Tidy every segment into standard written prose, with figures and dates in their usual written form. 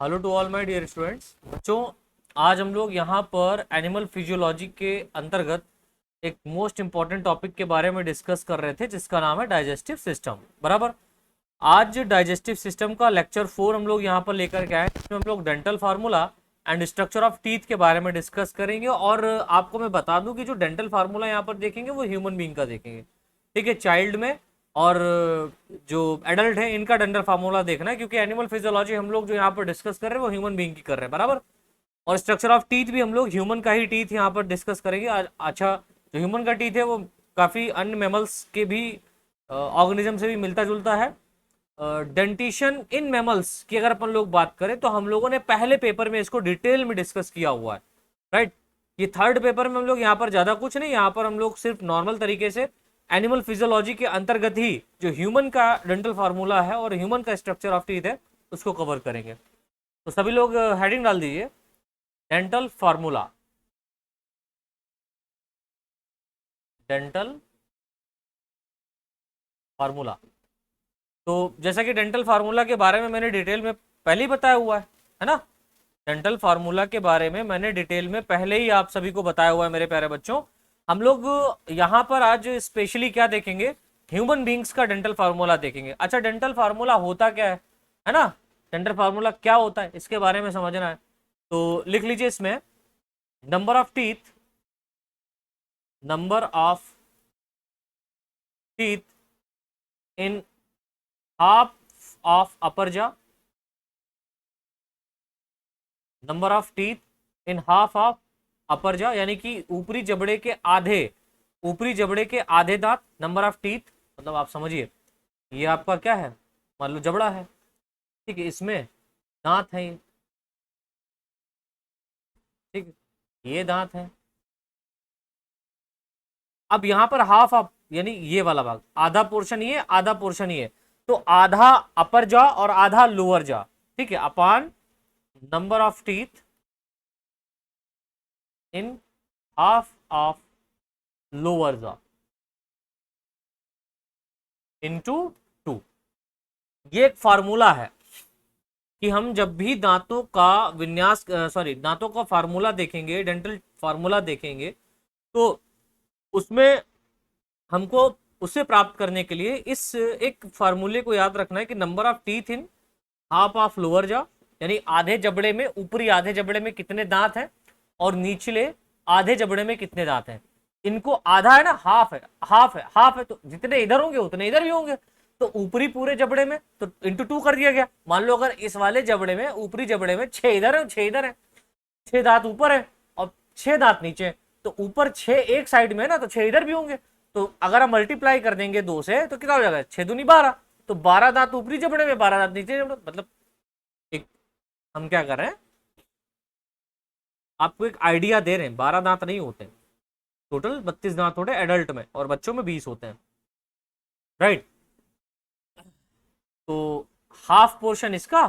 Hello to all my dear students. बच्चों, आज हम लोग यहाँ पर एनिमल फिजियोलॉजी के अंतर्गत एक मोस्ट इम्पॉर्टेंट टॉपिक के बारे में डिस्कस कर रहे थे, जिसका नाम है डाइजेस्टिव सिस्टम। बराबर। आज डाइजेस्टिव सिस्टम का लेक्चर 4 हम लोग यहाँ पर लेकर के आए, इसमें हम लोग dental formula and structure of teeth के बारे में डिस्कस करेंगे। और आपको मैं बता दूं कि जो डेंटल फार्मूला यहाँ पर देखेंगे वो ह्यूमन बीइंग का देखेंगे, ठीक है। चाइल्ड में और जो एडल्ट है इनका डेंटल फार्मूला देखना है, क्योंकि एनिमल फिजियोलॉजी हम लोग जो यहाँ पर डिस्कस कर रहे हैं वो ह्यूमन बीइंग की कर रहे हैं। बराबर। और स्ट्रक्चर ऑफ टीथ भी हम लोग ह्यूमन का ही टीथ यहाँ पर डिस्कस करेंगे। अच्छा, जो ह्यूमन का टीथ है वो काफ़ी अन्य मेमल्स के भी ऑर्गेनिज्म से भी मिलता जुलता है। डेंटिशन इन मैमल्स की अगर अपन लोग बात करें तो हम लोगों ने पहले पेपर में इसको डिटेल में डिस्कस किया हुआ है, राइट। ये थर्ड पेपर में हम लोग यहाँ पर ज़्यादा कुछ नहीं, यहाँ पर हम लोग सिर्फ नॉर्मल तरीके से एनिमल फिजियोलॉजी के अंतर्गत ही जो ह्यूमन का डेंटल फार्मूला है और ह्यूमन का स्ट्रक्चर ऑफ टीथ है उसको कवर करेंगे। तो सभी लोग हेडिंग डाल दीजिए, डेंटल फार्मूला। Dental formula. तो जैसा कि डेंटल फार्मूला के बारे में मैंने डिटेल में पहले ही बताया हुआ है ना। डेंटल फार्मूला के बारे में मैंने डिटेल में पहले ही आप सभी को बताया हुआ है मेरे प्यारे बच्चों। हम लोग यहाँ पर आज स्पेशली क्या देखेंगे, ह्यूमन बींग्स का डेंटल फार्मूला देखेंगे। अच्छा, डेंटल फार्मूला होता क्या है ना, डेंटल फार्मूला क्या होता है इसके बारे में समझना है। तो लिख लीजिए इसमें, number of teeth, number of teeth in half of upper jaw, number of teeth in half of upper jaw, यानी कि ऊपरी जबड़े के आधे, ऊपरी जबड़े के आधे दांत। नंबर ऑफ टीथ मतलब आप समझिए, ये आपका क्या है, मान लो जबड़ा है, ठीक है, इसमें दांत है ये, ठीक है, ये दांत है। अब यहाँ पर हाफ ऑफ यानी ये वाला भाग, आधा पोर्शन ये, आधा पोर्शन ये, तो आधा अपर जा और आधा लोअर जा, ठीक है, upon number of teeth in half of lower जा इनटू 2। ये एक फार्मूला है कि हम जब भी दांतों का विन्यास, सॉरी, दांतों का फार्मूला देखेंगे, डेंटल फार्मूला देखेंगे, तो उसमें हमको उसे प्राप्त करने के लिए इस एक फार्मूले को याद रखना है कि number of teeth in half of lower जा, यानी आधे जबड़े में, ऊपरी आधे जबड़े में कितने दांत हैं और निचले आधे जबड़े में कितने दांत हैं। इनको आधा है ना, हाफ है, हाफ है, हाफ है, तो जितने इधर होंगे उतने इधर भी होंगे। तो ऊपरी पूरे जबड़े में तो इंटू 2 कर दिया गया। मान लो अगर इस वाले जबड़े में, ऊपरी जबड़े में 6 इधर है, 6 इधर है, 6 दांत ऊपर है और 6 दांत नीचे, तो ऊपर 6 एक साइड में है ना, तो 6 इधर भी होंगे। तो अगर हम मल्टीप्लाई कर देंगे 2 से तो कितना हो जाएगा, 6 दूनी 12, तो 12 दांत ऊपरी जबड़े में, 12 दांत नीचे जबड़े, मतलब एक, हम क्या कर रहे हैं, आपको एक आइडिया दे रहे हैं। 12 दांत नहीं होते, टोटल 32 दांत होते हैं एडल्ट में, और बच्चों में 20 होते हैं, राइट। तो हाफ पोर्शन इसका,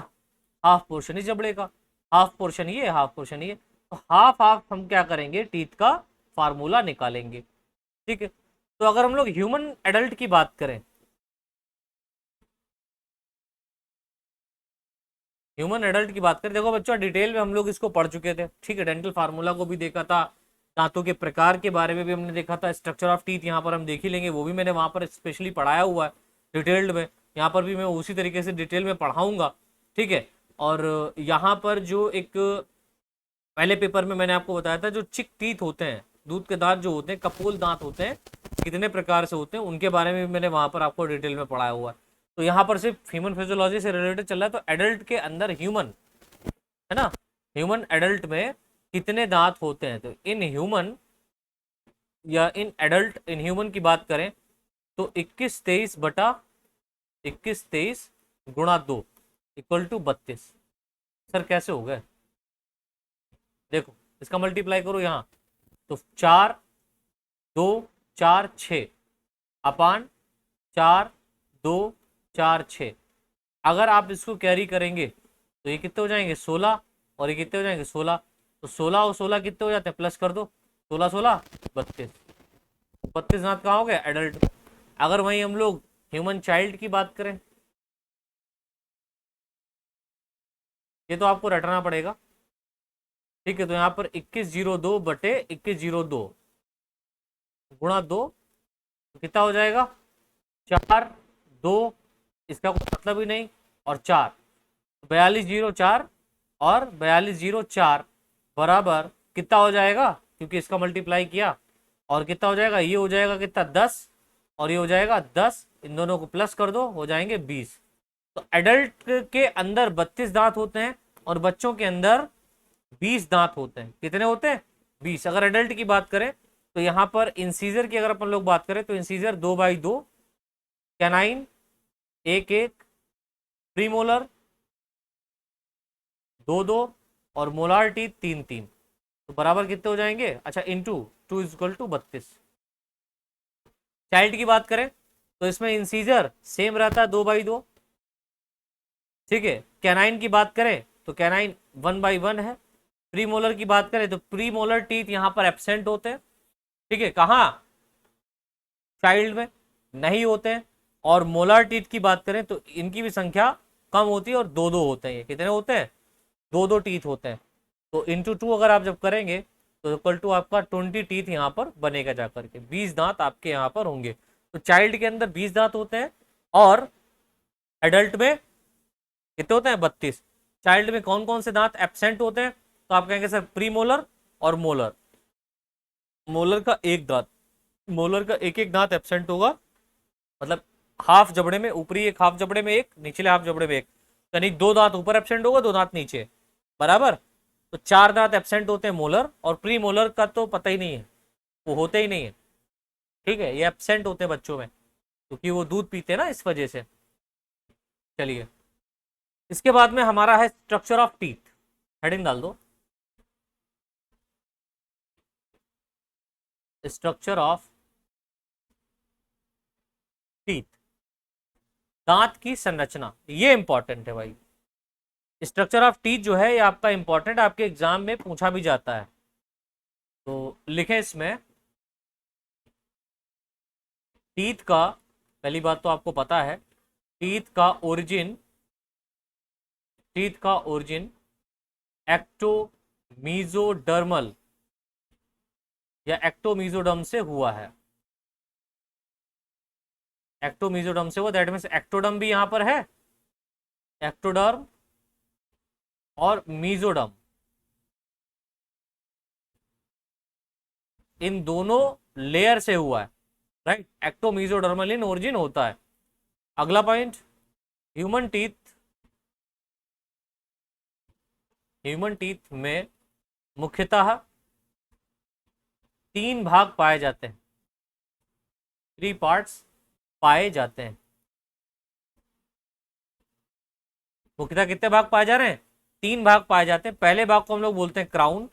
हाफ पोर्शन इस जबड़े का, हाफ पोर्शन ये, हाफ पोर्शन ये, तो हाफ हाफ हम क्या करेंगे, टीथ का फार्मूला निकालेंगे, ठीक है। तो अगर हम लोग ह्यूमन एडल्ट की बात करें, ह्यूमन एडल्ट की बात करें, देखो बच्चों डिटेल में हम लोग इसको पढ़ चुके थे, ठीक है। डेंटल फार्मूला को भी देखा था, दांतों के प्रकार के बारे में भी हमने देखा था, स्ट्रक्चर ऑफ टीथ यहाँ पर हम देख ही लेंगे, वो भी मैंने वहाँ पर स्पेशली पढ़ाया हुआ है डिटेल्ड में। यहाँ पर भी मैं उसी तरीके से डिटेल में पढ़ाऊंगा, ठीक है। और यहाँ पर जो एक पहले पेपर में मैंने आपको बताया था, जो चिक टीथ होते हैं, दूध के दांत जो होते हैं, कपोल दांत होते हैं, कितने प्रकार से होते हैं, उनके बारे में भी मैंने वहाँ पर आपको डिटेल में पढ़ाया हुआ है। तो यहाँ पर सिर्फ ह्यूमन फिजियोलॉजी से रिलेटेड चल रहा है, तो एडल्ट के अंदर ह्यूमन है ना, ह्यूमन एडल्ट में कितने दांत होते हैं। तो इन ह्यूमन या इन एडल्ट, इन ह्यूमन की बात करें तो 21 23 बटा 21 23 गुणा 2 इक्वल टू 32। सर कैसे हो गए, देखो इसका मल्टीप्लाई करो यहाँ, तो 4 2 4 6 अपान 4 2 4 6। अगर आप इसको कैरी करेंगे तो ये कितने हो जाएंगे, 16, और ये कितने हो जाएंगे, 16। तो 16 और 16 कितने हो जाते हैं, प्लस कर दो, 16 16 32। 32 दांत कहाँ हो गया, एडल्ट। अगर वहीं हम लोग ह्यूमन चाइल्ड की बात करें, ये तो आपको रटना पड़ेगा। ठीक है, तो यहाँ पर 2102 बटे 2102 गुणा 2 तो कितना हो जाएगा 4, 2, इसका कोई मतलब ही नहीं, और 4, 4204 और 4204 बराबर कितना हो जाएगा, क्योंकि इसका मल्टीप्लाई किया, और कितना हो जाएगा, ये हो जाएगा कितना 10 और ये हो जाएगा 10, इन दोनों को प्लस कर दो हो जाएंगे 20। तो एडल्ट के अंदर 32 दांत होते हैं और बच्चों के अंदर 20 दांत होते हैं। कितने होते हैं 20। अगर एडल्ट की बात करें तो यहाँ पर इंसीजर की अगर अपन लोग बात करें तो इंसीजर 2/2, कैनाइन 1/1, प्रीमोलर 2/2 और मोलार टीथ 3/3। तो बराबर कितने हो जाएंगे, अच्छा इनटू 2 = 32। चाइल्ड की बात करें तो इसमें इंसीजर सेम रहता है 2/2, ठीक है। कैनाइन की बात करें तो कैनाइन 1/1 है। प्रीमोलर की बात करें तो प्रीमोलर टीथ यहां पर एब्सेंट होते हैं, ठीक है, कहां चाइल्ड में नहीं होते हैं। और मोलार टीथ की बात करें तो इनकी भी संख्या कम होती है और 2-2 होते हैं। ये कितने होते हैं 2-2 टीथ होते हैं। तो इंटू 2 अगर आप जब करेंगे तो इक्वल टू आपका 20 टीथ यहाँ पर बनेगा जाकर के, 20 दांत आपके यहाँ पर होंगे। तो चाइल्ड के अंदर 20 दांत होते हैं और एडल्ट में कितने होते हैं 32। चाइल्ड में कौन कौन से दांत एब्सेंट होते हैं, तो आप कहेंगे सर प्रीमोलर और मोलर। मोलर का एक दांत, मोलर का एक एक दांत एब्सेंट होगा, मतलब हाफ जबड़े में, ऊपरी एक हाफ जबड़े में एक, निचले हाफ जबड़े में एक, यानी 2 दांत ऊपर एब्सेंट होगा 2 दांत नीचे, बराबर। तो 4 दांत एब्सेंट होते हैं मोलर, और प्री मोलर का तो पता ही नहीं है, वो होते ही नहीं है, ठीक है, ये एब्सेंट होते हैं बच्चों में क्योंकि वो दूध पीते हैं ना, इस वजह से। चलिए, इसके बाद में हमारा है स्ट्रक्चर ऑफ टीथ। हेडिंग डाल दो, स्ट्रक्चर ऑफ टीथ, दांत की संरचना, ये इंपॉर्टेंट है भाई। स्ट्रक्चर ऑफ टीथ जो है ये आपका इंपॉर्टेंट, आपके एग्जाम में पूछा भी जाता है। तो लिखें इसमें टीथ का, पहली बात तो आपको पता है टीथ का ओरिजिन, टीथ का ओरिजिन एक्टोमीजोडर्मल या एक्टोमीजोडर्म से हुआ है। एक्टोमीजोडर्म से हुआ, दैट मीन्स एक्टोडर्म भी यहां पर है, एक्टोडर्म और मीजोडर्म, इन दोनों लेयर से हुआ है, राइट। एक्टोमीजोडर्मल इन ओरिजिन होता है। अगला point, human teeth, human teeth में मुख्यतः 3 भाग पाए जाते हैं, 3 पार्ट्स पाए जाते हैं। मुख्यतः कितने भाग पाए जा रहे हैं, 3 भाग पाए जाते हैं। पहले भाग को हम लोग बोलते हैं क्राउन,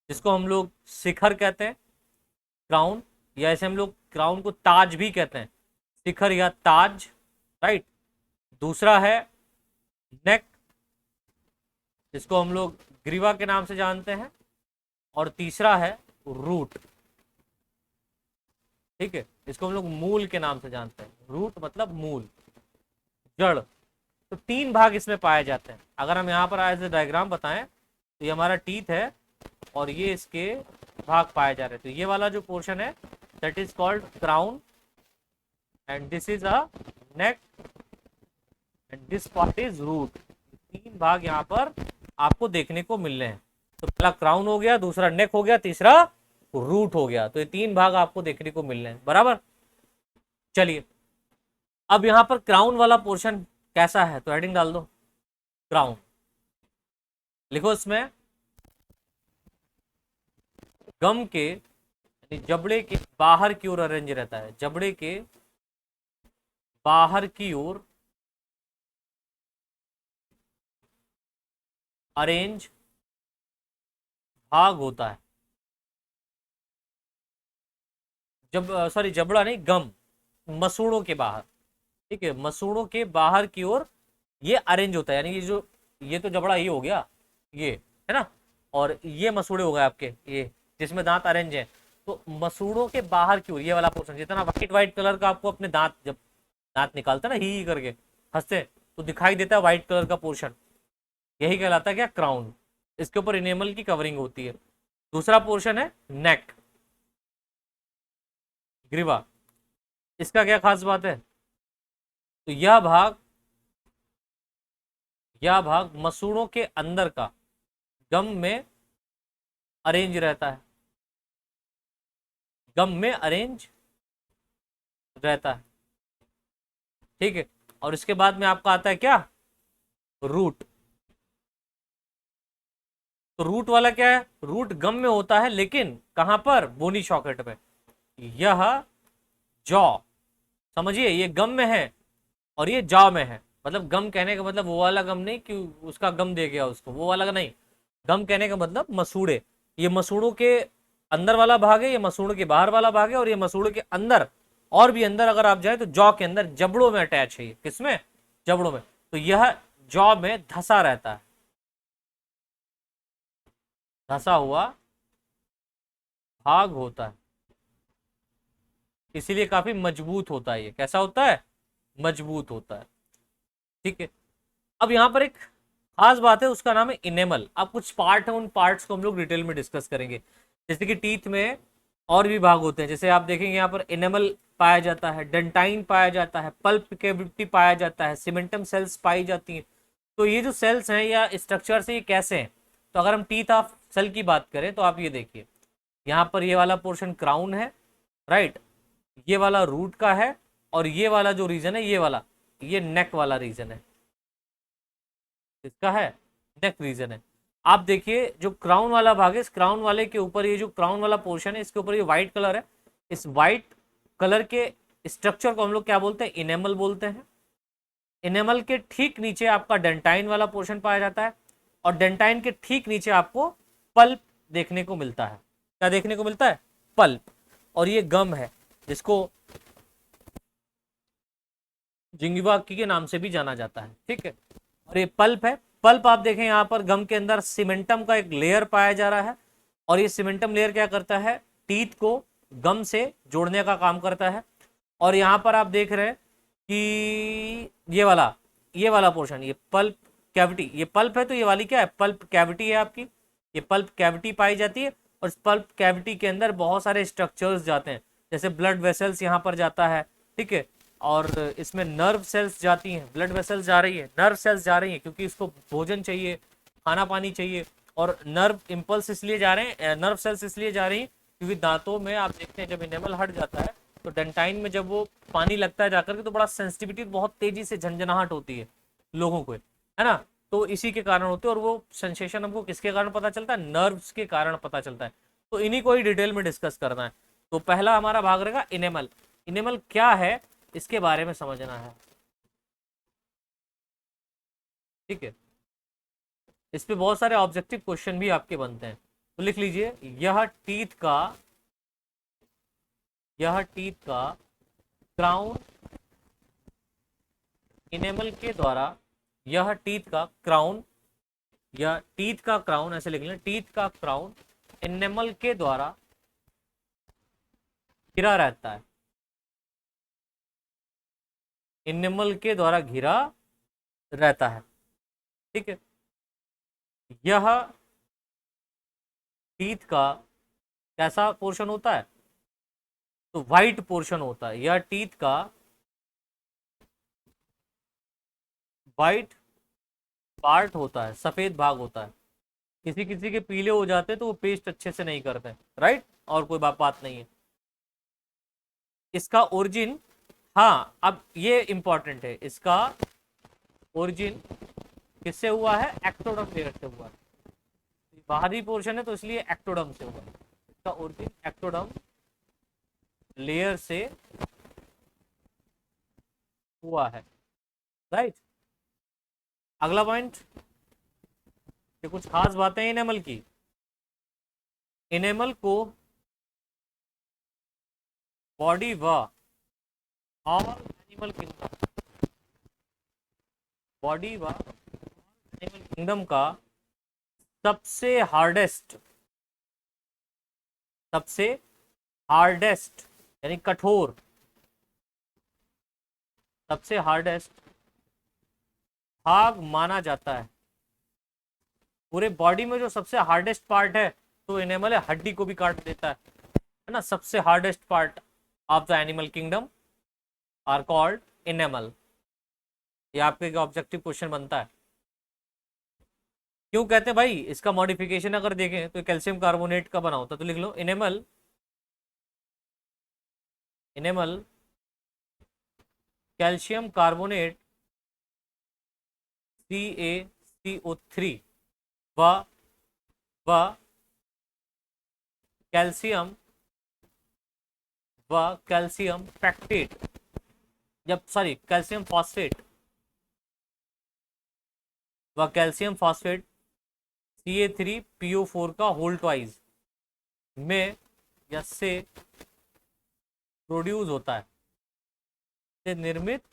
जिसको हम लोग शिखर कहते हैं, क्राउन, या ऐसे हम लोग क्राउन को ताज भी कहते हैं, शिखर या ताज, राइट। दूसरा है नेक, जिसको हम लोग ग्रीवा के नाम से जानते हैं, और तीसरा है रूट, ठीक है, इसको हम लोग मूल के नाम से जानते हैं। रूट मतलब मूल, जड़। तो 3 भाग इसमें पाए जाते हैं। अगर हम यहाँ पर एज ए डायग्राम बताएं तो ये हमारा टीथ है और ये इसके भाग पाए जा रहे हैं। तो ये वाला जो पोर्शन है that is called crown, and this is a neck, and this part is root. 3 भाग यहाँ पर आपको देखने को मिल रहे हैं। तो पहला क्राउन हो गया, दूसरा नेक हो गया, तीसरा रूट हो गया। तो ये 3 भाग आपको देखने को मिल रहे हैं, बराबर। चलिए, अब यहां पर क्राउन वाला पोर्शन कैसा है, तो हेडिंग डाल दो क्राउन। लिखो इसमें गम के यानी जबड़े के बाहर की ओर अरेंज रहता है, जबड़े के बाहर की ओर अरेंज भाग होता है। जब सॉरी जबड़ा नहीं, गम मसूड़ों के बाहर, ठीक है, मसूड़ों के बाहर की ओर ये अरेंज होता है, यानी ये जो, ये तो जबड़ा ये हो गया, ये है ना, और ये मसूड़े हो गए आपके, ये जिसमें दांत अरेंज है। तो मसूड़ों के बाहर की ओर ये वाला पोर्शन, जितना व्हाइट व्हाइट कलर का आपको अपने दांत, जब दांत निकालते ना ही करके हंसते, तो दिखाई देता है व्हाइट कलर का पोर्शन, यही कहलाता है क्या, क्राउन। इसके ऊपर इनेमल की कवरिंग होती है। दूसरा पोर्शन है नेक, ग्रीवा। इसका क्या खास बात है, तो यह भाग मसूड़ों के अंदर का गम में अरेंज रहता है, गम में अरेंज रहता है, ठीक है। और इसके बाद में आपका आता है क्या, रूट। तो रूट वाला क्या है, रूट गम में होता है लेकिन कहां पर, बोनी सॉकेट में। यह जॉ, समझिए ये गम में है और ये जॉ में है। मतलब गम कहने का मतलब वो वाला गम नहीं कि उसका गम दे गया उसको, वो वाला नहीं। गम कहने का मतलब मसूड़े, ये मसूड़ों के अंदर वाला भाग है, ये मसूड़ों के बाहर वाला भाग है, और ये मसूड़ों के अंदर और भी अंदर अगर आप जाए तो जॉ के अंदर जबड़ों में अटैच है ये, किसमें, जबड़ों में। तो यह जॉ में धसा रहता है, धसा हुआ भाग होता है, इसीलिए काफी मजबूत होता है। ये कैसा होता है, मजबूत होता है, ठीक है। अब यहाँ पर एक खास बात है, उसका नाम है इनेमल। अब कुछ पार्ट है, उन पार्ट्स को हम लोग डिटेल में डिस्कस करेंगे। जैसे कि टीथ में और भी भाग होते हैं, जैसे आप देखेंगे यहाँ पर इनेमल पाया जाता है, डेंटाइन पाया जाता है, पल्प कैविटी पाया जाता है, सीमेंटम सेल्स पाई जाती हैं। तो ये जो सेल्स हैं या स्ट्रक्चर से ये कैसे हैं, तो अगर हम टीथ ऑफ सेल की बात करें तो आप ये देखिए, यहाँ पर ये वाला पोर्शन क्राउन है, राइट, ये वाला रूट का है, और ये वाला जो रीजन है, ये वाला, ये नेक वाला रीजन है, इसका है नेक रीजन है। आप देखिए जो क्राउन वाला भाग है, इस क्राउन वाले के ऊपर, ये जो क्राउन वाला पोर्शन है, इसके ऊपर ये व्हाइट कलर है। इस व्हाइट कलर के स्ट्रक्चर को हम लोग क्या बोलते हैं, इनेमल बोलते हैं। इनेमल के ठीक नीचे आपका डेंटाइन वाला पोर्शन पाया जाता है, और डेंटाइन के ठीक नीचे आपको पल्प देखने को मिलता है। क्या देखने को मिलता है, पल्प। और ये गम है जिसको जिंगिवा के नाम से भी जाना जाता है, ठीक है। और ये पल्प है। पल्प आप देखें यहाँ पर गम के अंदर सीमेंटम का एक लेयर पाया जा रहा है, और ये सीमेंटम लेयर क्या करता है, टीथ को गम से जोड़ने का काम करता है। और यहाँ पर आप देख रहे हैं कि ये वाला पोर्शन, ये पल्प कैविटी, ये पल्प है तो ये वाली क्या है, पल्प कैविटी है आपकी। ये पल्प कैविटी पाई जाती है, और इस पल्प कैविटी के अंदर बहुत सारे स्ट्रक्चर्स जाते हैं, जैसे ब्लड वेसल्स यहाँ पर जाता है, ठीक है। और इसमें नर्व सेल्स जाती हैं, ब्लड वेसल्स जा रही है, नर्व सेल्स जा रही हैं, क्योंकि इसको भोजन चाहिए, खाना पानी चाहिए। और नर्व इम्पल्स इसलिए जा रहे हैं, नर्व सेल्स इसलिए जा रही हैं क्योंकि दांतों में आप देखते हैं जब इनेमल हट जाता है तो डेंटाइन में जब वो पानी लगता है जाकर के, तो बड़ा सेंसिटिविटी, बहुत तेजी से झंझनाहट होती है लोगों को, है ना। तो इसी के कारण होते हैं, और वो सेंसेशन हमको किसके कारण पता चलता है, नर्व्स के कारण पता चलता है। तो इन्हीं को ही डिटेल में डिस्कस करना है। तो पहला हमारा भाग रहेगा इनेमल। इनेमल क्या है, इसके बारे में समझना है, ठीक है। इस पे बहुत सारे ऑब्जेक्टिव क्वेश्चन भी आपके बनते हैं, तो लिख लीजिए, यह टीथ का क्राउन इनेमल के द्वारा, यह टीथ का क्राउन, या टीथ का क्राउन ऐसे लिख लें, टीथ का क्राउन इनेमल के द्वारा घिरा रहता है, इनेमल के द्वारा घिरा रहता है, ठीक है। यह टीथ का कैसा पोर्शन होता है, तो व्हाइट पोर्शन होता है। यह टीथ का व्हाइट पार्ट होता है, सफेद भाग होता है। किसी किसी के पीले हो जाते हैं तो वो पेस्ट अच्छे से नहीं करते, राइट, और कोई बात नहीं है। इसका ओरिजिन, हाँ अब ये इंपॉर्टेंट है, इसका ओरिजिन किससे हुआ है, एक्टोडर्म लेयर से हुआ है। बाहरी पोर्शन है तो इसलिए एक्टोडर्म से हुआ है, इसका ओरिजिन एक्टोडर्म लेयर से हुआ है, राइट। अगला पॉइंट, ये कुछ खास बातें हैं इनेमल की। इनेमल को बॉडी व ऑल एनिमल किंगडम, बॉडी व एनिमल किंगडम का सबसे हार्डेस्ट यानी कठोर, सबसे हार्डेस्ट भाग माना जाता है, पूरे बॉडी में जो सबसे हार्डेस्ट पार्ट है तो एनिमल है, हड्डी को भी काट देता है ना। सबसे hardest part of the animal kingdom are called animal. ये आपके ऑब्जेक्टिव क्वेश्चन बनता है। क्यों कहते हैं भाई, इसका मॉडिफिकेशन अगर देखें तो कैल्शियम कार्बोनेट का बना होता है, तो लिख लो animal, animal calcium carbonate CaCO3 व कैल्शियम कैल्शियम फैक्टेट, जब सॉरी कैल्शियम फॉस्फेट व कैल्शियम फॉस्फेट Ca3PO4 का होल ट्वाइस में या से प्रोड्यूस होता है, से निर्मित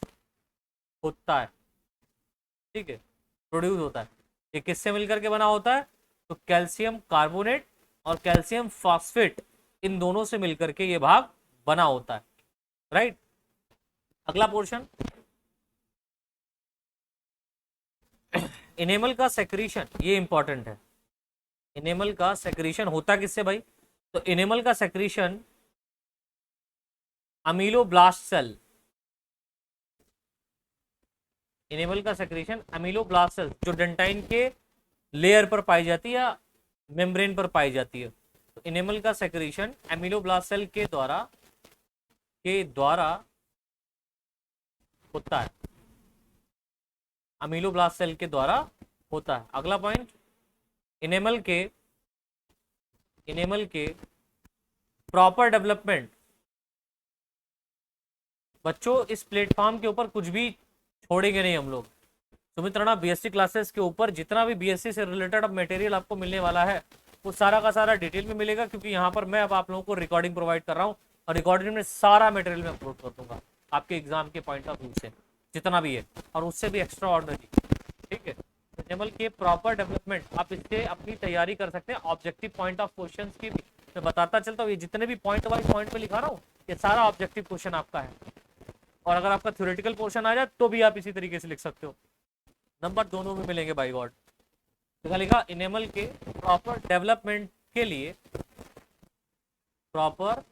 होता है, ठीक है, प्रोड्यूस होता है। ये किससे मिलकर के बना होता है, तो कैल्शियम कार्बोनेट और कैल्शियम फॉस्फेट, इन दोनों से मिलकर के ये भाग बना होता है, राइट। अगला पोर्शन, एनिमल का सेक्रीशन, ये इंपॉर्टेंट है। एनिमल का सेक्रीशन होता किससे भाई, तो एनिमल का सेक्रीशन अमीलोब्लास्ट सेल, एनिमल का सेक्रीशन अमीलोब्लास्ट सेल जो डेंटाइन के लेयर पर पाई जाती है या मेम्ब्रेन पर पाई जाती है, तो एनिमल का सेक्रीशन अमीलोब्लास्ट सेल के द्वारा होता है, अमीलोब्लास्ट सेल के द्वारा होता है। अगला पॉइंट, एनिमल के प्रॉपर डेवलपमेंट, बच्चों इस प्लेटफॉर्म के ऊपर कुछ भी छोड़ेंगे नहीं हम लोग। सुमित्रणा बीएससी क्लासेस के ऊपर जितना भी बीएससी से रिलेटेड अब मटेरियल आपको मिलने वाला है वो सारा का सारा डिटेल में मिलेगा, क्योंकि यहाँ पर मैं अब आप लोगों को रिकॉर्डिंग प्रोवाइड कर रहा हूँ और रिकॉर्डिंग में सारा मटेरियल मैं अपलोड कर दूंगा आपके एग्जाम के पॉइंट ऑफ व्यू से, जितना भी है और उससे भी एक्स्ट्रा ऑर्डिनरी, ठीक है। एनिमल के प्रॉपर डेवलपमेंट, आप इससे अपनी तैयारी कर सकते हैं ऑब्जेक्टिव पॉइंट ऑफ क्वेश्चन की भी मैं बताता चलता हूँ। ये जितने भी पॉइंट वाइज पॉइंट पे लिखा रहा हूँ ये सारा ऑब्जेक्टिव क्वेश्चन आपका है, और अगर आपका थ्योरेटिकल पोर्शन आ जाए तो भी आप इसी तरीके से लिख सकते हो, नंबर दोनों में मिलेंगे बाय गॉड। तो लिखा एनिमल के प्रॉपर डेवलपमेंट के लिए, प्रॉपर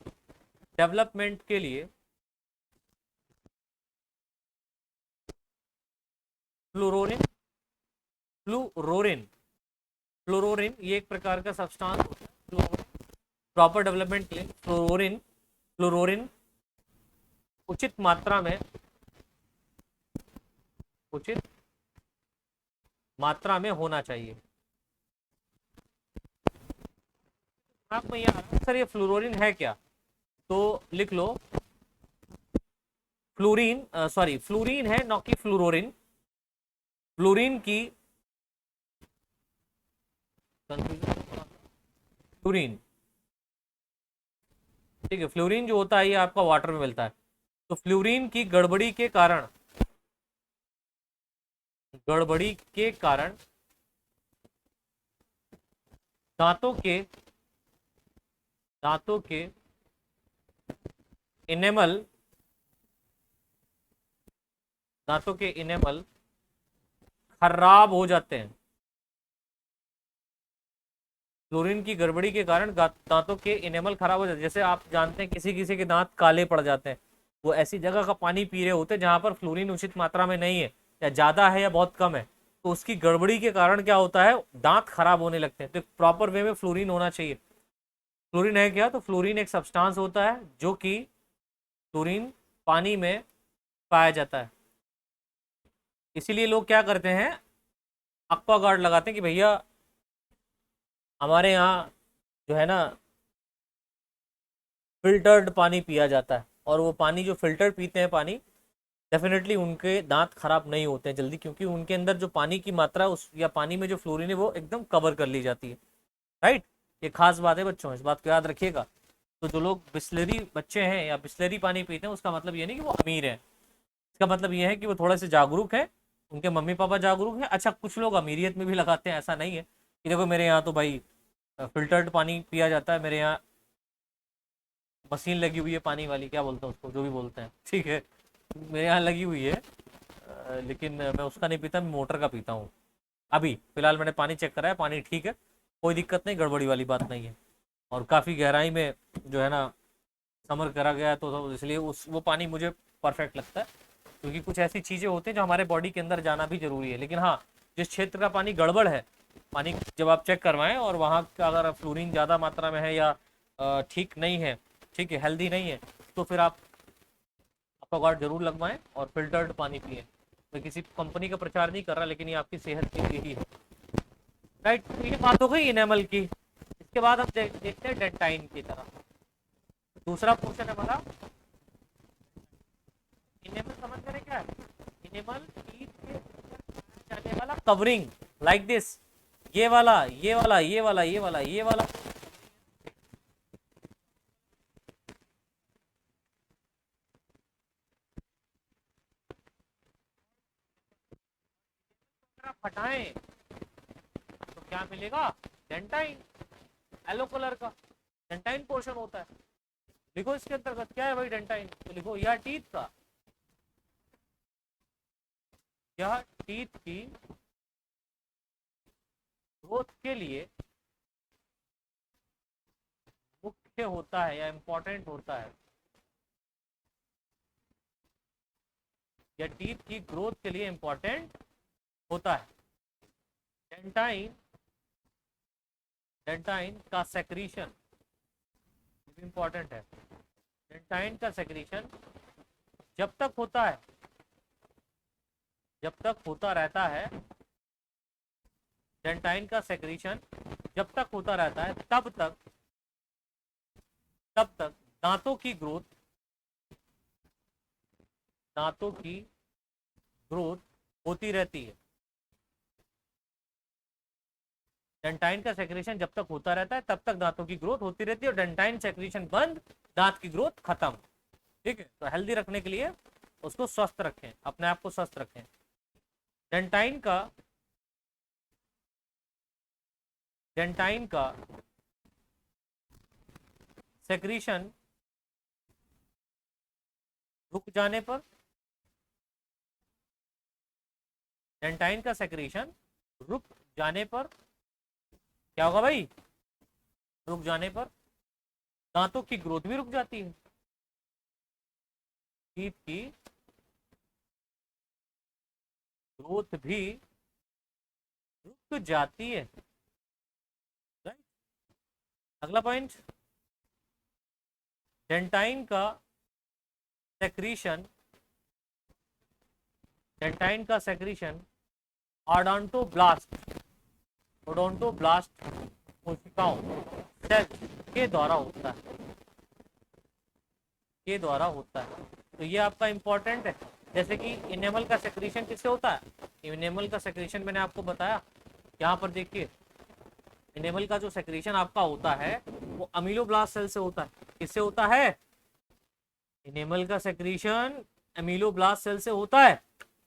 डेवलपमेंट के लिए फ्लोरोरिन, फ्लोरोरिन ये एक प्रकार का सब्सटेंस होता है। फ्लोरोरिन प्रॉपर डेवलपमेंट के लिए फ्लोरोरिन उचित मात्रा में होना चाहिए। आप में यार सर ये फ्लोरोरिन है क्या, तो लिख लो फ्लोरीन, सॉरी फ्लोरीन है न कि फ्लोरोरिन। फ्लोरीन की फ्लोरीन, ठीक है, फ्लोरीन जो होता है ये आपका वाटर में मिलता है। तो फ्लोरीन की गड़बड़ी के कारण दांतों के इनेमल खराब हो जाते हैं। फ्लोरीन की गड़बड़ी के कारण दांतों के इनेमल खराब हो जाते हैं। जैसे आप जानते हैं किसी किसी के दांत काले पड़ जाते हैं, वो ऐसी जगह का पानी पी रहे होते हैं जहां पर फ्लोरीन उचित मात्रा में नहीं है, या ज़्यादा है या बहुत कम है, तो उसकी गड़बड़ी के कारण क्या होता है, दांत खराब होने लगते हैं। तो प्रॉपर वे में फ्लोरीन होना चाहिए। फ्लोरीन है क्या, तो फ्लोरीन एक सब्सटेंस होता है जो कि फ्लोरीन पानी में पाया जाता है। इसीलिए लोग क्या करते हैं, एक्वागार्ड लगाते हैं कि भैया हमारे यहाँ जो है ना फिल्टर्ड पानी पिया जाता है, और वो पानी जो फिल्टर पीते हैं पानी, डेफिनेटली उनके दांत खराब नहीं होते हैं जल्दी, क्योंकि उनके अंदर जो पानी की मात्रा उस या पानी में जो फ्लोरीन है वो एकदम कवर कर ली जाती है, राइट। ये खास बात है बच्चों, इस बात को याद रखिएगा। तो जो लोग बिस्लरी बच्चे हैं या बिस्लरी पानी पीते हैं, उसका मतलब ये नहीं कि वो अमीर हैं, इसका मतलब ये है कि वो थोड़े से जागरूक हैं, उनके मम्मी पापा जागरूक हैं। अच्छा, कुछ लोग अमीरियत में भी लगाते हैं, ऐसा नहीं है कि देखो मेरे यहाँ तो भाई फिल्टर्ड पानी पिया जाता है, मेरे यहाँ मशीन लगी हुई है पानी वाली, क्या बोलते हैं उसको, जो भी बोलते हैं, ठीक है, मेरे यहाँ लगी हुई है, लेकिन मैं उसका नहीं पीता, मैं मोटर का पीता हूँ। अभी फिलहाल मैंने पानी चेक करा है, पानी ठीक है, कोई दिक्कत नहीं, गड़बड़ी वाली बात नहीं है। और काफ़ी गहराई में जो है ना समर करा गया है, तो इसलिए उस वो पानी मुझे परफेक्ट लगता है। क्योंकि कुछ ऐसी चीज़ें होती हैं जो हमारे बॉडी के अंदर जाना भी जरूरी है। लेकिन हाँ, जिस क्षेत्र का पानी गड़बड़ है, पानी जब आप चेक करवाएं और वहाँ का अगर फ्लोरीन ज़्यादा मात्रा में है या ठीक नहीं है, ठीक है, हेल्दी नहीं है, तो फिर आप एक्वागार्ड जरूर लगवाएं और फिल्टर्ड पानी पिएं। मैं किसी कंपनी का प्रचार नहीं कर रहा, लेकिन ये आपकी सेहत के लिए ही है। राइट, तो ये बात हो गई इनेमल की। इसके बाद हम देखते हैं डेंटाइन की तरफ। दूसरा क्वेश्चन है हमारा, इनेमल समझ रहे क्या है? इनेमल टीथ के ऊपर जाने वाला कवरिंग, लाइक दिस, ये वाला, ये वाला, ये वाला, ये वाला, ये वाला, हटाएं तो क्या मिलेगा? डेंटाइन, येलो कलर का डेंटाइन पोर्शन होता है। लिखो इसके अंतर्गत क्या है भाई डेंटाइन, तो लिखो यह टीथ का, यह टीथ की ग्रोथ के लिए मुख्य होता है या इंपॉर्टेंट होता है, या टीथ की ग्रोथ के लिए इंपॉर्टेंट होता है। डेंटाइन, डेंटाइन का सेक्रीशन इंपॉर्टेंट है। डेंटाइन का सेक्रीशन जब तक होता है, जब तक होता रहता है, डेंटाइन का सेक्रीशन जब तक होता रहता है, तब तक दांतों की ग्रोथ, दांतों की ग्रोथ होती रहती है। डेंटाइन का सेक्रेशन जब तक होता रहता है, तब तक दांतों की ग्रोथ होती रहती है, और डेंटाइन सेक्रेशन बंद, दांत की ग्रोथ खत्म। ठीक है, तो हेल्दी रखने के लिए उसको स्वस्थ रखें, अपने आप को स्वस्थ रखें। डेंटाइन का, डेंटाइन का सेक्रीशन रुक जाने पर, डेंटाइन का सेक्रीशन रुक जाने पर क्या होगा भाई? रुक जाने पर दांतों की ग्रोथ भी रुक जाती है। टीथ की ग्रोथ भी रुक जाती है। राइट, अगला पॉइंट, डेंटाइन का सेक्रीशन, डेंटाइन का सेक्रीशन ओडोंटोब्लास्ट, ओडोंटोब्लास्ट कोशिकाओं, सेल के द्वारा होता है, के द्वारा होता है। तो ये आपका इंपॉर्टेंट है। जैसे कि इनेमल का सेक्रीशन किससे होता है? इनेमल का सेक्रीशन मैंने आपको बताया, यहाँ पर देखिए, इनेमल का जो सेक्रीशन आपका होता है वो अमीलोब्लास्ट सेल से होता है। किससे होता है? इनेमल का सेक्रीशन अमीलोब्लास्ट सेल से होता है,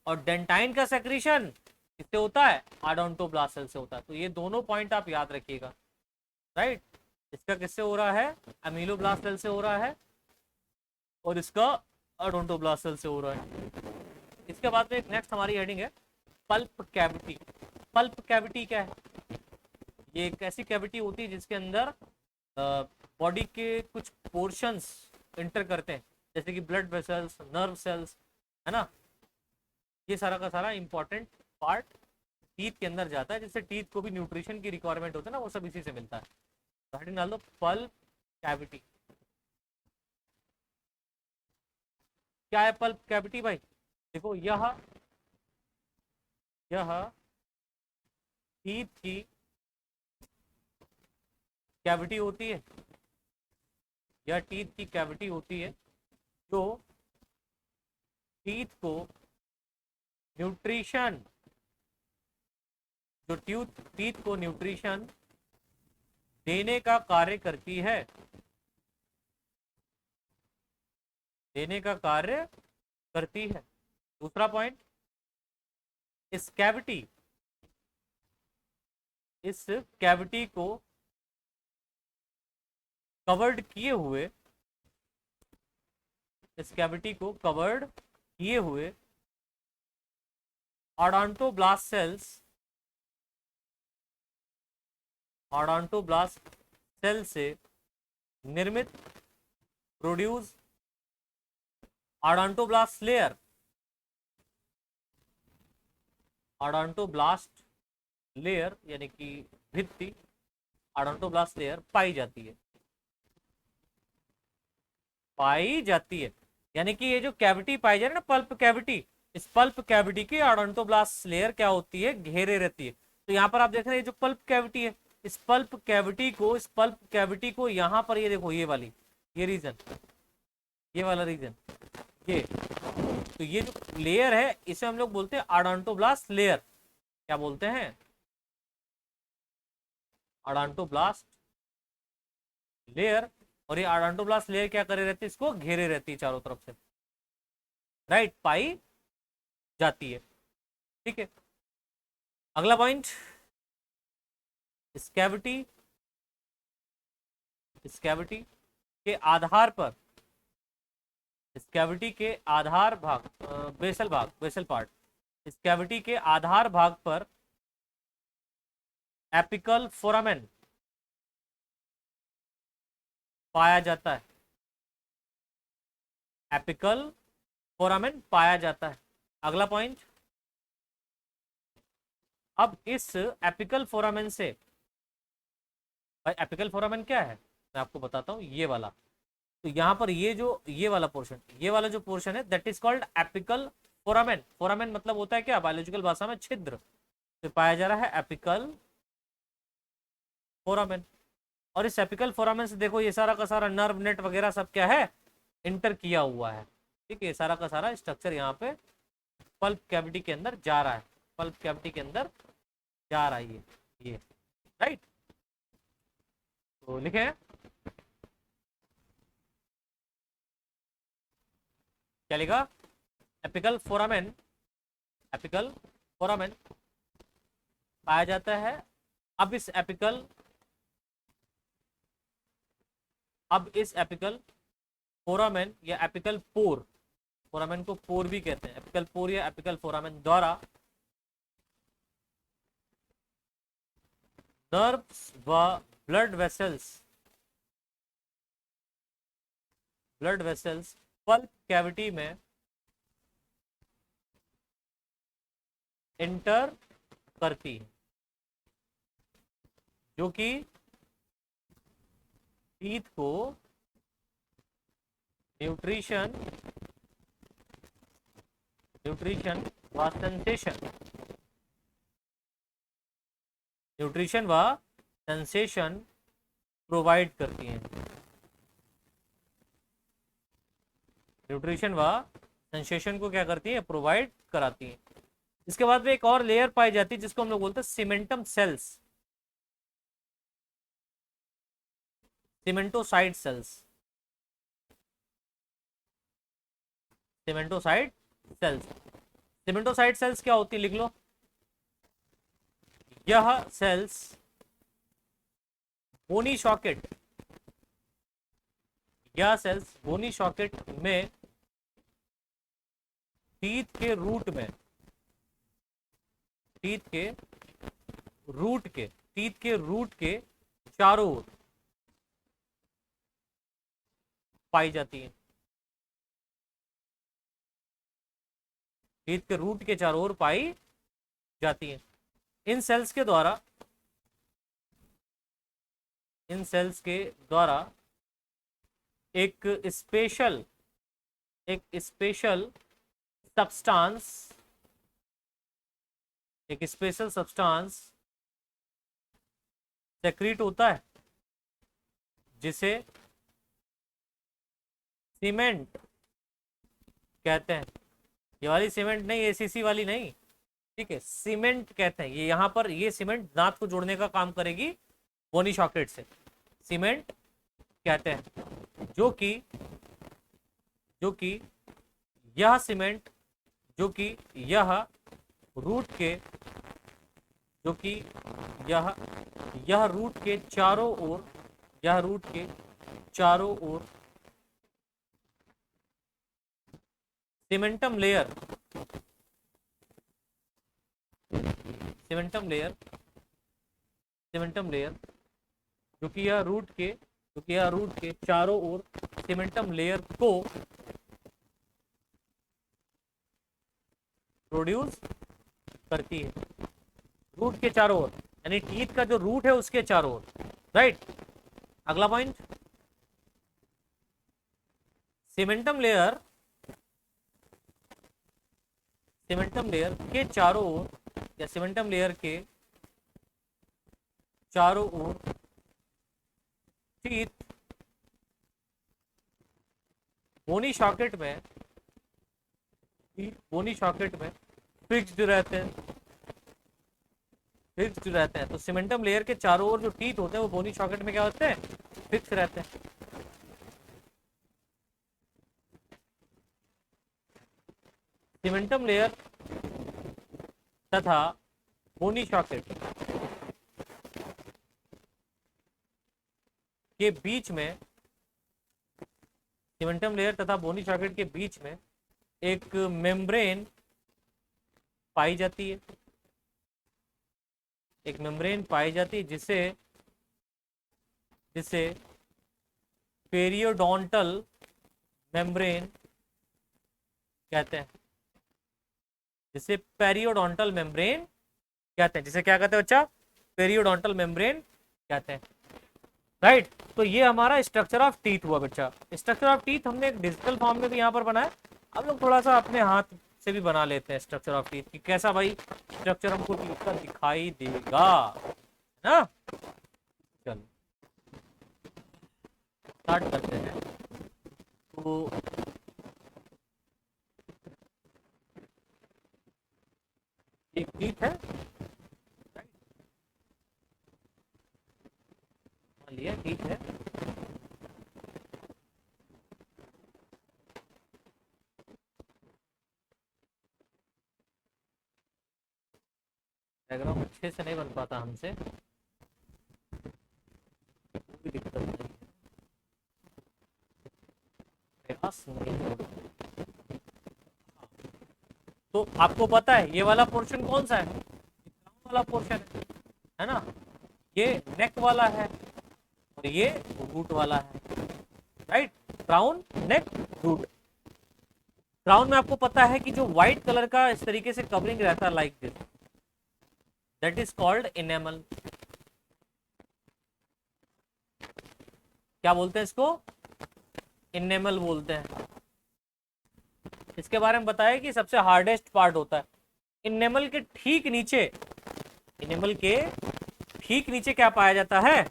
और डेंटाइन का सेक्रीशन किससे होता है? ओडोंटोब्लास्ट सेल से होता है। तो ये दोनों पॉइंट आप याद रखिएगा। राइट, इसका किससे हो रहा है? अमीलोब्लास्ट सेल से हो रहा है, और इसका ओडोंटोब्लास्ट सेल से हो रहा है। इसके बाद में एक नेक्स्ट हमारी हेडिंग है पल्प कैविटी। पल्प कैविटी क्या है? ये एक ऐसी कैविटी होती है जिसके अंदर बॉडी के कुछ पोर्शंस इंटर करते हैं, जैसे कि ब्लड वेसल्स, नर्व सेल्स, है ना। ये सारा का सारा इंपॉर्टेंट पार्ट टीथ के अंदर जाता है, जिससे टीथ को भी न्यूट्रिशन की रिक्वायरमेंट होता है ना, वो सब इसी से मिलता है। तो हेडिंग डाल दो पल्प कैविटी। क्या है पल्प कैविटी भाई? देखो, यह टीथ की कैविटी होती है, यह टीथ की कैविटी होती है जो टीथ को न्यूट्रिशन, जो टीथ को न्यूट्रिशन देने का कार्य करती है, देने का कार्य करती है। दूसरा पॉइंट, इस कैविटी, इस कैविटी को कवर्ड किए हुए, इस कैविटी को कवर्ड किए हुए ओडोंटोब्लास्ट सेल्स ऑडोंटोब्लास्ट सेल से निर्मित प्रोड्यूस ऑडोंटोब्लास्ट लेयर, ऑडोंटोब्लास्ट लेयर यानी कि भित्ति, ऑडोंटोब्लास्ट लेयर पाई जाती है, पाई जाती है। यानी कि ये जो कैविटी पाई जा रही है ना, पल्प कैविटी, इस पल्प कैविटी की ऑडोंटोब्लास्ट लेयर क्या होती है, घेरे रहती है। तो यहाँ पर आप देख रहे हैं जो पल्प कैविटी है, इस पल्प कैविटी को यहाँ पर ये देखो, ये वाली, ये रीजन, ये वाला रीजन, ये, तो ये जो लेयर है इसे हम लोग बोलते हैं ऑडोंटोब्लास्ट लेयर। क्या बोलते हैं? ऑडोंटोब्लास्ट लेयर। और ये ऑडोंटोब्लास्ट लेयर क्या करे रहती है, इसको घेरे रहती है चारों तरफ से, राइट, पाई जाती है। ठीक है, अगला पॉइंट, इस कैविटी के आधार पर, इस कैविटी के आधार भाग, बेसल पार्ट, इस कैविटी के आधार भाग पर एपिकल फोरामेन पाया जाता है, एपिकल फोरामेन पाया जाता है। अगला पॉइंट, अब इस एपिकल फोरामेन से, भाई एपिकल फोरामेन क्या है मैं आपको बताता हूं, ये वाला। तो यहाँ पर ये वाला पोर्शन, ये वाला जो पोर्शन है that is called apical foramen. Foramen मतलब होता है क्या बायोलॉजिकल भाषा में, छिद्र। तो पाया जा रहा है एपिकल फोरामेन। और इस एपिकल फोरामेन से देखो ये सारा का सारा नर्व नेट वगैरह सब क्या है, इंटर किया हुआ है। ठीक है, सारा का सारा स्ट्रक्चर यहाँ पे पल्प कैविटी के अंदर जा रहा है, पल्प कैविटी के अंदर जा रहा है ये राइट। तो लिखे क्या लिखा, एपिकल फोरामेन, एपिकल फोरामेन पाया जाता है। अब इस एपिकल फोरामेन या एपिकल पोर, फोरामेन को पोर भी कहते हैं, एपिकल पोर या एपिकल फोरामेन द्वारा नर्व्स व ब्लड वेसल्स पल्प कैविटी में इंटर करती है, जो कि टीथ को न्यूट्रिशन व सेंसेशन प्रोवाइड करती हैं, न्यूट्रिशन व सेंसेशन को क्या करती है, प्रोवाइड कराती है। इसके बाद में एक और लेयर पाई जाती है जिसको हम लोग बोलते हैं cementum cells, cementocyte cells, cementocyte cells. Cementocyte cells क्या होती है, लिख लो, यह सेल्स बोनी सॉकेट, यह सेल्स बोनी सॉकेट में टीथ के रूट में, टीथ के रूट के चारों ओर पाई जाती है, टीथ के रूट के चारों ओर पाई जाती है। इन सेल्स के द्वारा एक स्पेशल सब्सटेंस सेक्रीट होता है, जिसे सीमेंट कहते हैं। ये वाली सीमेंट नहीं, एसीसी वाली नहीं, ठीक है, सीमेंट कहते हैं। ये यहाँ पर ये सीमेंट दांत को जोड़ने का काम करेगी बोनी सॉकेट से, सीमेंट कहते हैं। जो कि यह सीमेंट, जो कि यह रूट के, जो कि यह रूट के चारों ओर, यह रूट के चारों ओर सीमेंटम लेयर, सीमेंटम लेयर जो कि यह रूट के चारों ओर सीमेंटम लेयर को प्रोड्यूस करती है। रूट के चारों ओर, यानी टीथ का जो रूट है उसके चारों ओर, राइट। अगला पॉइंट, सीमेंटम लेयर के चारों ओर, या सीमेंटम लेयर के चारों ओर टीथ बोनी सॉकेट में फिक्स्ड रहते हैं। तो सीमेंटम लेयर के चारों ओर जो टीथ होते हैं वो बोनी सॉकेट में क्या होते हैं, फिक्स रहते हैं। सीमेंटम लेयर तथा बोनी सॉकेट के बीच में, सीमेंटम लेयर तथा बोनी सॉकेट के बीच में एक मेम्ब्रेन पाई जाती है, जिसे पेरियोडोंटल मेम्ब्रेन कहते हैं। जिसे क्या कहते हैं बच्चा, पेरियोडोंटल मेम्ब्रेन कहते हैं, राइट। तो ये हमारा स्ट्रक्चर ऑफ टीथ हुआ बच्चा। स्ट्रक्चर ऑफ टीथ हमने एक डिजिटल फॉर्म में भी यहाँ पर बनाया। अब लोग थोड़ा सा अपने हाथ से भी बना लेते हैं स्ट्रक्चर ऑफ टीथ कि कैसा भाई स्ट्रक्चर हमको टीथ का दिखाई देगा ना। चलो स्टार्ट करते हैं। तो एक टीथ है, मान लिया टीथ है। डायग्राम अच्छे से नहीं बन पाता हमसे, कोई दिक्कत नहीं, प्रयास नहीं। तो आपको पता है ये वाला पोर्शन कौन सा है, वाला पोर्शन है ना, ये नेक वाला है और ये रूट वाला है, राइट। क्राउन, नेक, रूट। क्राउन में आपको पता है कि जो व्हाइट कलर का इस तरीके से कवरिंग रहता है like this, that is called enamel. क्या बोलते हैं इसको, इनेमल बोलते हैं। इसके बारे में बताया कि सबसे हार्डेस्ट पार्ट होता है इनेमल के ठीक नीचे क्या पाया जाता है,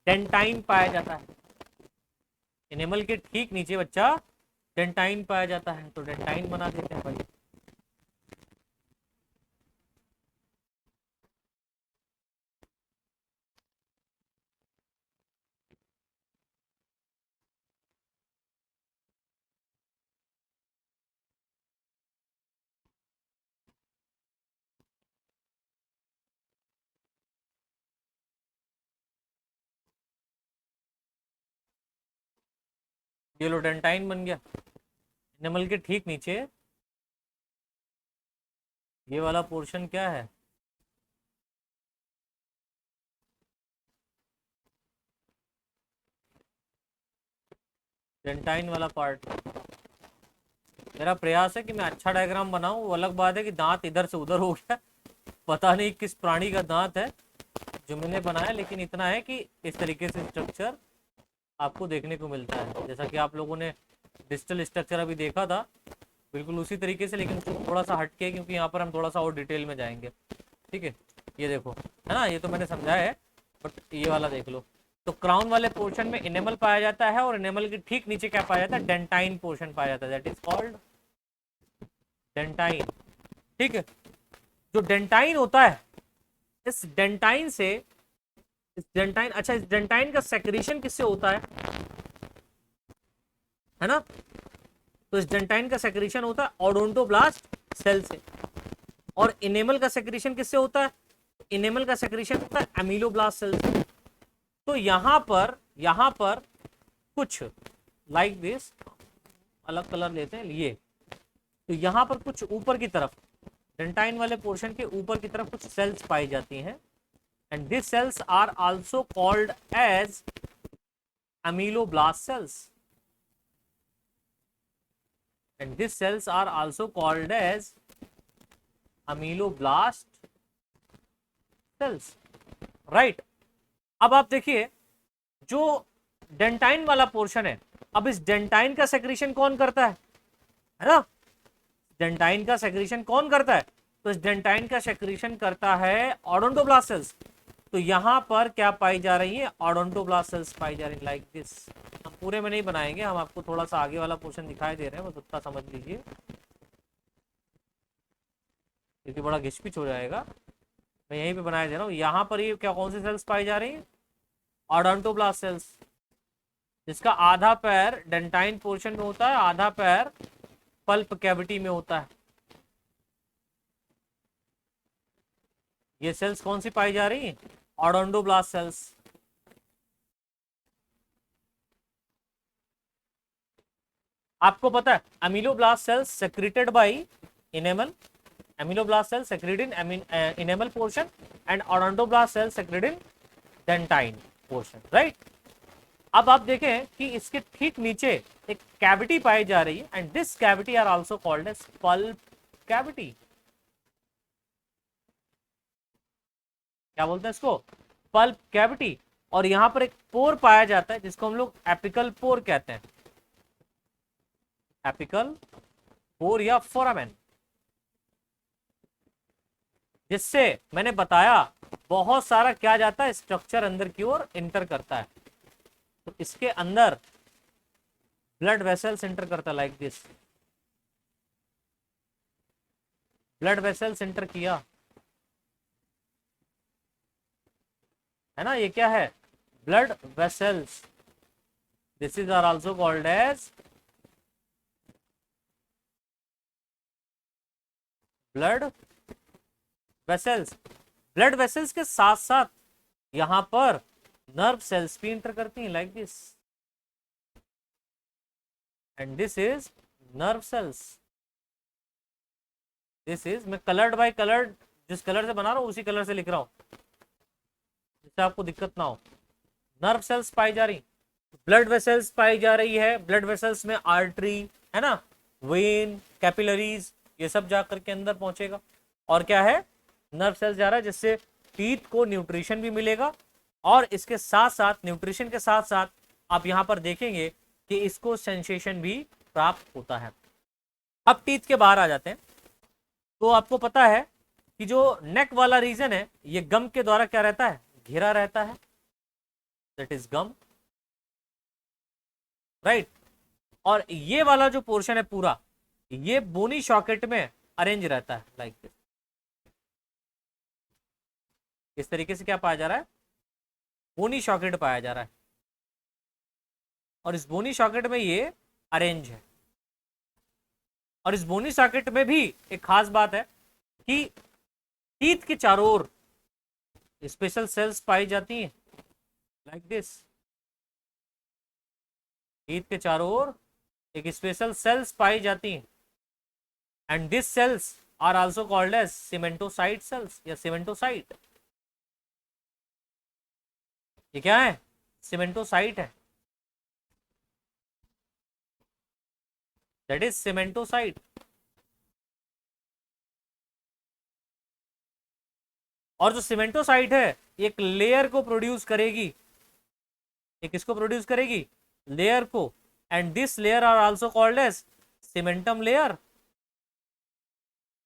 डेंटाइन पाया जाता है। इनेमल के ठीक नीचे बच्चा डेंटाइन पाया जाता है, तो डेंटाइन बना देते हैं भाई। ये लो डेंटाइन बन गया। इनेमल के ठीक नीचे ये वाला पोर्शन क्या है, डेंटाइन वाला पार्ट। मेरा प्रयास है कि मैं अच्छा डायग्राम बनाऊं। वो अलग बात है कि दांत इधर से उधर हो गया, पता नहीं किस प्राणी का दांत है जो मैंने बनाया, लेकिन इतना है कि इस तरीके से स्ट्रक्चर आपको देखने को मिलता है। जैसा कि आप लोगों ने डिजिटल स्ट्रक्चर अभी देखा था, बिल्कुल उसी तरीके से, लेकिन थोड़ा सा हटके, क्योंकि यहाँ पर हम थोड़ा सा और डिटेल में जाएंगे। ठीक है, ये देखो, है ना, ये तो मैंने समझाया है, बट ये वाला देख लो। तो क्राउन वाले पोर्शन में इनेमल पाया जाता है और इनेमल के ठीक नीचे क्या पाया जाता है, डेंटाइन पोर्शन पाया जाता है, दैट इज कॉल्ड डेंटाइन। ठीक है, जो डेंटाइन होता है, इस डेंटाइन अच्छा, इस डेंटाइन का सेक्रेशन किससे होता है ना। तो इस डेंटाइन का सेक्रेशन होता है ओडोंटोब्लास्ट सेल से, और इनेमल का सेक्रेशन किससे होता है, इनेमल का सेक्रेशन होता है एमिलोब्लास्ट सेल से। तो यहां पर कुछ लाइक दिस, अलग कलर लेते हैं ये, तो यहां पर कुछ ऊपर की तरफ, डेंटाइन वाले पोर्शन के ऊपर की तरफ कुछ सेल्स पाई जाती हैं, and these cells are also called as ameloblast cells, and these cells are also called as ameloblast cells, right? अब आप देखिए जो डेंटाइन वाला पोर्शन है, अब इस डेंटाइन का सेक्रेशन कौन करता है ना? डेंटाइन का सेक्रेशन कौन करता है? तो इस डेंटाइन का सेक्रेशन करता है ओडोंटोब्लास्ट सेल्स। तो यहां पर क्या पाई जा रही है? ओडोंटोब्लास्ट सेल्स पाई जा रही है, लाइक दिस। हम पूरे में नहीं बनाएंगे, हम आपको थोड़ा सा आगे वाला पोर्शन दिखाई दे रहे हैं, बस उतना समझ लीजिए क्योंकि बड़ा घिचपिच हो जाएगा। मैं यहीं पे बनाया दे रहा हूँ। यहाँ पर ये क्या कौन सी सेल्स पाई जा रही है? ओडोंटोब्लास्ट सेल्स, जिसका आधा पैर डेंटाइन पोर्शन में होता है, आधा पैर पल्प कैविटी में होता है। ये सेल्स कौन सी पाई जा रही है? Odontoblast cells. आपको पता है ameloblast cells secreted by enamel, ameloblast cells secrete in enamel portion and odontoblast cells secrete in dentine portion, right? अब आप देखें कि इसके ठीक नीचे एक कैविटी पाई जा रही है, and this cavity are also called as pulp cavity. क्या बोलते हैं इसको? Pulp cavity. और यहां पर एक पोर पाया जाता है जिसको हम लोग एपिकल पोर कहते हैं, एपिकल पोर या फोरामेन, जिससे मैंने बताया बहुत सारा क्या जाता है, स्ट्रक्चर अंदर की ओर इंटर करता है। तो इसके अंदर ब्लड वेसल्स इंटर करता है, like this. Blood vessels enter किया है ना, ये क्या है? Blood vessels. This is are also called as blood vessels. Blood vessels के साथ साथ यहां पर नर्व सेल्स भी इंटर करती हैं, like this, and this is nerve cells. This is, मैं कलर्ड बाय कलर्ड जिस कलर से बना रहा हूं उसी कलर से लिख रहा हूं जिससे आपको दिक्कत ना हो। नर्व सेल्स पाई जा रही, ब्लड वेसल्स पाई जा रही है। ब्लड वेसल्स में आर्टरी है ना, वेन, कैपिलरीज, ये सब जा करके अंदर पहुंचेगा। और क्या है? नर्व सेल्स जा रहा है, जिससे टीथ को न्यूट्रिशन भी मिलेगा, और इसके साथ साथ न्यूट्रिशन के साथ साथ आप यहां पर देखेंगे कि इसको सेंसेशन भी प्राप्त होता है। अब टीथ के बाहर आ जाते हैं, तो आपको पता है कि जो नेक वाला रीजन है ये गम के द्वारा क्या रहता है? घिरा रहता है, दैट इज गम, राइट। और ये वाला जो पोर्शन है पूरा, ये बोनी सॉकेट में अरेंज रहता है, लाइक दिस। इस तरीके से क्या पाया जा रहा है? बोनी सॉकेट पाया जा रहा है, और इस बोनी सॉकेट में ये अरेंज है। और इस बोनी सॉकेट में भी एक खास बात है कि टीथ के चारों ओर स्पेशल सेल्स पाई जाती हैं, लाइक दिस। टीथ के चारों ओर एक स्पेशल सेल्स पाई जाती हैं, and this cells are also called as cementocyte cells या सीमेंटोसाइट। ये क्या है? सीमेंटोसाइट है, दैट इज सीमेंटोसाइट। और जो सीमेंटोसाइट है एक लेयर को प्रोड्यूस करेगी, एक किसको प्रोड्यूस करेगी? लेयर को, and this layer are also called as cementum layer.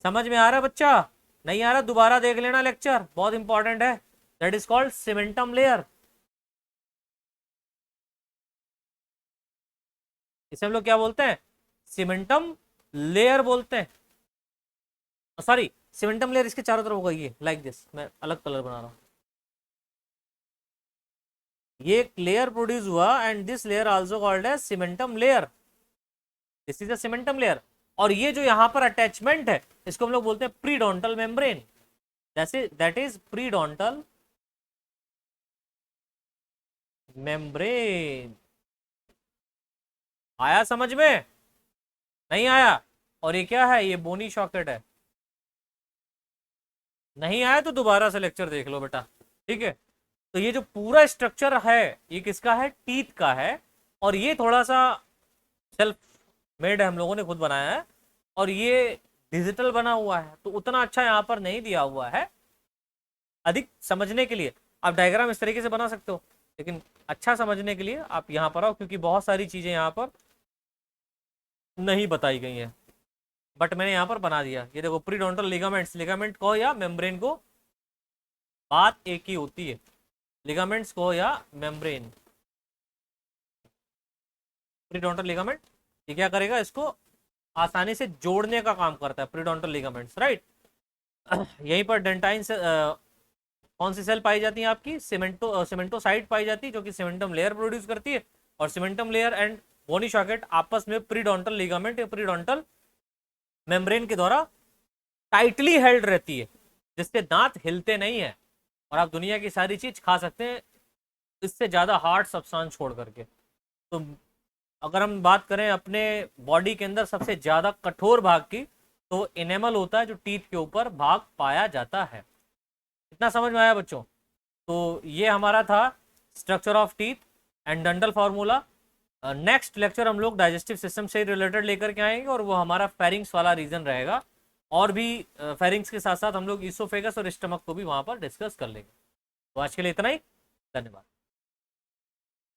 समझ में आ रहा है बच्चा? नहीं आ रहा दोबारा देख लेना लेक्चर, बहुत इंपॉर्टेंट है। That is called cementum layer. इसे हम लोग क्या बोलते हैं? सीमेंटम लेयर बोलते हैं। सॉरी, सीमेंटम लेयर इसके चारों तरफ होगा, ये लाइक दिस। मैं अलग कलर बना रहा हूं। ये एक लेयर प्रोड्यूस हुआ, and this layer also called as cementum layer. This is a cementum layer. और ये जो यहां पर अटैचमेंट है इसको हम लोग बोलते हैं periodontal membrane. That is periodontal membrane. आया समझ में? नहीं आया? और ये क्या है? ये बोनी सॉकेट है। नहीं आया तो दोबारा से लेक्चर देख लो बेटा, ठीक है। तो ये जो पूरा स्ट्रक्चर है ये किसका है, टीथ का है, और ये थोड़ा सा सेल्फ मेड है, हम लोगों ने खुद बनाया है, और ये डिजिटल बना हुआ है, तो उतना अच्छा यहाँ पर नहीं दिया हुआ है। अधिक समझने के लिए आप डायग्राम इस तरीके से बना सकते हो, लेकिन अच्छा समझने के लिए आप यहाँ पर आओ, क्योंकि बहुत सारी चीजें यहाँ पर नहीं बताई गई हैं, बट मैंने यहाँ पर बना दिया। ये देखो, प्रीडोंटल लिगामेंट्स, लिगामेंट को या मेम्ब्रेन को, बात एक ही होती है, लिगामेंट्स को या मेम्ब्रेन। प्रीडोंटल लिगामेंट ये क्या करेगा, इसको आसानी से जोड़ने का काम करता है, प्रीडोंटल लिगामेंट्स, राइट। यहीं पर डेंटाइन से कौन सी सेल पाई जाती है आपकी, सीमेंटोसाइट पाई जाती है, जो कि सीमेंटम लेयर प्रोड्यूस करती है, और cementum layer and bony socket आपस में प्रीडोंटल लिगामेंट या प्रीडोंटल मेम्ब्रेन के द्वारा टाइटली हेल्ड रहती है, जिससे दांत हिलते नहीं है, और आप दुनिया की सारी चीज खा सकते हैं इससे ज्यादा हार्ड सब्सटेंस छोड़ करके। तो अगर हम बात करें अपने बॉडी के अंदर सबसे ज्यादा कठोर भाग की, तो इनेमल होता है, जो टीथ के ऊपर भाग पाया जाता है। इतना समझ में आया बच्चों? तो ये हमारा था structure of teeth and dental formula. Next lecture हम लोग डाइजेस्टिव सिस्टम से रिलेटेड लेकर के आएंगे, और वो हमारा फेरिंग्स वाला रीजन रहेगा, और भी फेरिंग्स के साथ साथ हम लोग ईसोफेगस और स्टमक को भी वहां पर डिस्कस कर लेंगे। तो आज के लिए इतना ही, धन्यवाद।